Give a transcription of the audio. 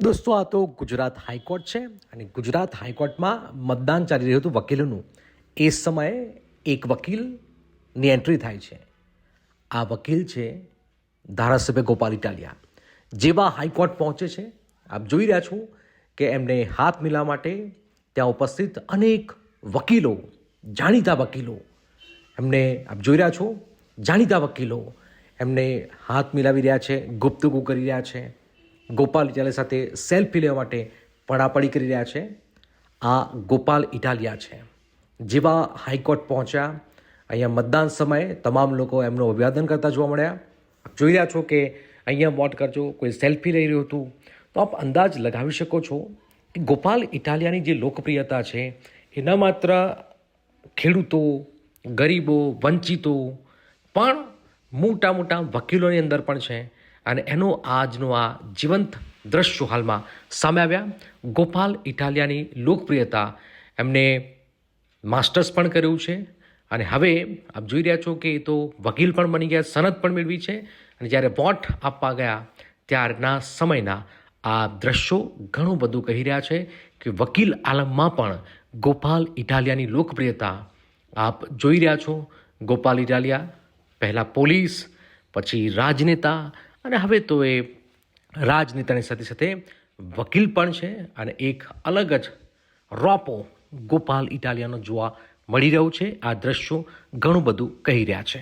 દોસ્તો, આ તો ગુજરાત હાઈકોર્ટ છે અને ગુજરાત હાઈકોર્ટમાં મતદાન ચાલી રહ્યું હતું વકીલોનું. એ સમયે એક વકીલની એન્ટ્રી થાય છે. આ વકીલ છે ધારાસભ્ય ગોપાલ ઇટાલિયા. જેવા હાઈકોર્ટ પહોંચે છે, આપ જોઈ રહ્યા છો કે એમને હાથ મિલાવવા માટે ત્યાં ઉપસ્થિત અનેક વકીલો, જાણીતા વકીલો, એમને આપ જોઈ રહ્યા છો જાણીતા વકીલો એમને હાથ મિલાવી રહ્યા છે, ગુપ્તગુ કરી રહ્યા છે. ગોપાલ ઇટાલિયા સાથે સેલ્ફી લેવા માટે પડાપડી કરી રહ્યા છે. આ ગોપાલ ઇટાલિયા છે. જેવા હાઈકોર્ટ પહોંચ્યા, અહીંયા મતદાન સમયે તમામ લોકો એમનું અભિવાદન કરતા જોવા મળ્યા. આપ જોઈ રહ્યા છો કે અહીંયા વોટ કરજો, કોઈ સેલ્ફી લઈ રહ્યું હતું. તો આપ અંદાજ લગાવી શકો છો કે ગોપાલ ઇટાલિયાની જે લોકપ્રિયતા છે એ ન માત્ર ખેડૂતો, ગરીબો, વંચિતો પણ મોટા મોટા વકીલોની અંદર પણ છે. અને એનો આજનો આ જીવંત દ્રશ્યો હાલમાં સામે આવ્યા. ગોપાલ ઇટાલિયાની લોકપ્રિયતા, એમને માસ્ટર્સ પણ કર્યું છે અને હવે આપ જોઈ રહ્યા છો કે એ તો વકીલ પણ બની ગયા, સનદ પણ મેળવી છે. અને જ્યારે વોટ આપવા ગયા ત્યારના સમયના આ દ્રશ્યો ઘણું બધું કહી રહ્યા છે કે વકીલ આલમમાં પણ ગોપાલ ઇટાલિયાની લોકપ્રિયતા આપ જોઈ રહ્યા છો. ગોપાલ ઇટાલિયા પહેલાં પોલીસ, પછી રાજનેતા અને હવે તો એ રાજનેતાની સાથે સાથે વકીલ પણ છે. અને એક અલગ જ રોપો ગોપાલ ઇટાલિયાનો જોવા મળી રહ્યો છે. આ દ્રશ્યો ઘણું બધું કહી રહ્યા છે.